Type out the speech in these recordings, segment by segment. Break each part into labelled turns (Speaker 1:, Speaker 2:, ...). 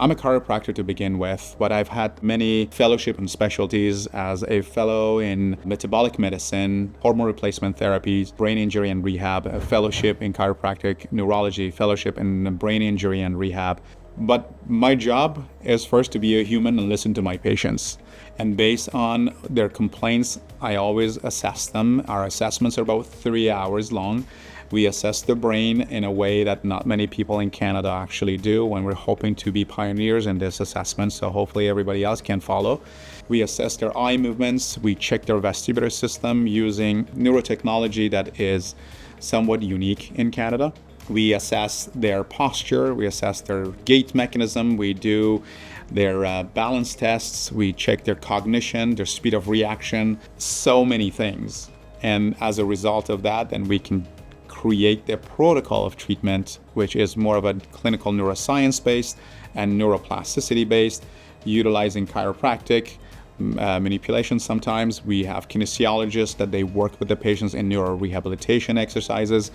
Speaker 1: I'm a chiropractor to begin with, but I've had many fellowship and specialties as a fellow in metabolic medicine, hormone replacement therapies, brain injury and rehab, a fellowship in chiropractic neurology, fellowship in brain injury and rehab. But my job is first to be a human and listen to my patients. And based on their complaints, I always assess them. Our assessments are about 3 hours long. We assess the brain in a way that not many people in Canada actually do, when we're hoping to be pioneers in this assessment, so hopefully everybody else can follow. We assess their eye movements. We check their vestibular system using neurotechnology that is somewhat unique in Canada. We assess their posture, we assess their gait mechanism, we do their balance tests, we check their cognition, their speed of reaction, so many things. And as a result of that, then we can create the protocol of treatment, which is more of a clinical neuroscience-based and neuroplasticity-based, utilizing chiropractic manipulation. Sometimes we have kinesiologists that they work with the patients in neurorehabilitation exercises.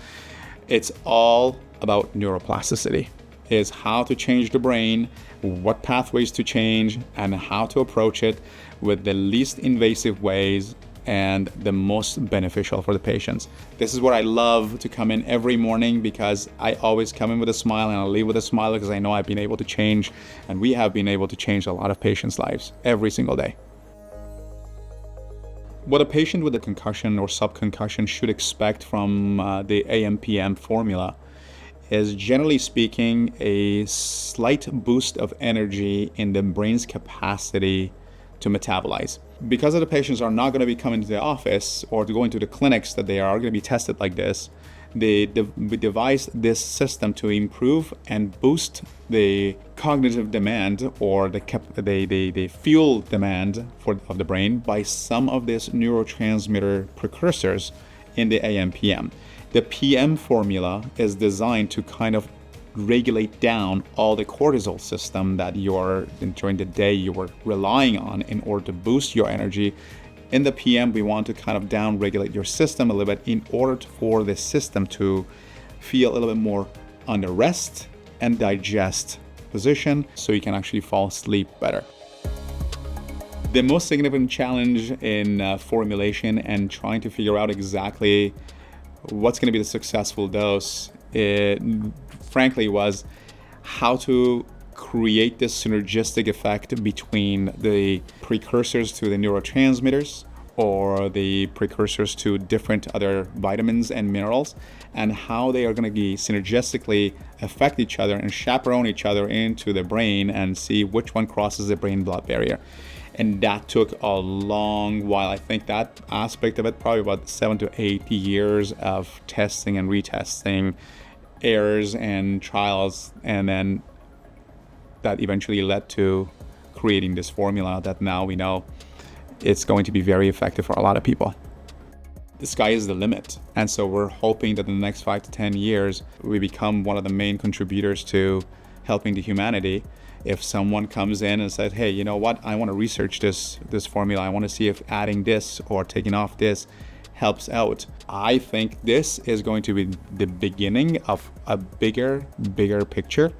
Speaker 1: It's all about neuroplasticity, is how to change the brain, what pathways to change, and how to approach it with the least invasive ways and the most beneficial for the patients. This is where I love to come in every morning, because I always come in with a smile and I leave with a smile, because I know I've been able to change, and we have been able to change a lot of patients' lives every single day. What a patient with a concussion or subconcussion should expect from the AM/PM formula is, generally speaking, a slight boost of energy in the brain's capacity to metabolize. Because the patients are not going to be coming to the office or to go into the clinics that they are going to be tested like this, we devised this system to improve and boost the cognitive demand, or the fuel demand of the brain, by some of these neurotransmitter precursors in the AM/PM. The PM formula is designed to kind of regulate down all the cortisol system that during the day you were relying on in order to boost your energy. In the PM, we want to kind of down-regulate your system a little bit in order for the system to feel a little bit more under rest and digest position, so you can actually fall asleep better. The most significant challenge in formulation and trying to figure out exactly what's going to be the successful dose, frankly, was how to create this synergistic effect between the precursors to the neurotransmitters or the precursors to different other vitamins and minerals, and how they are going to be synergistically affect each other and chaperone each other into the brain and see which one crosses the brain-blood barrier. And that took a long while. I think that aspect of it, probably about 7 to 8 years of testing and retesting, errors and trials, and then that eventually led to creating this formula that now we know it's going to be very effective for a lot of people. The sky is the limit. And so we're hoping that in the next 5 to 10 years, we become one of the main contributors to helping the humanity. If someone comes in and says, hey, you know what, I want to research this formula. I want to see if adding this or taking off this helps out. I think this is going to be the beginning of a bigger picture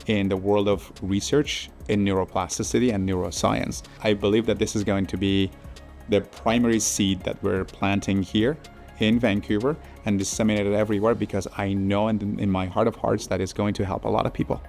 Speaker 1: in the world of research in neuroplasticity and neuroscience. I believe that this is going to be the primary seed that we're planting here in Vancouver and disseminated everywhere, because I know in my heart of hearts that it's going to help a lot of people.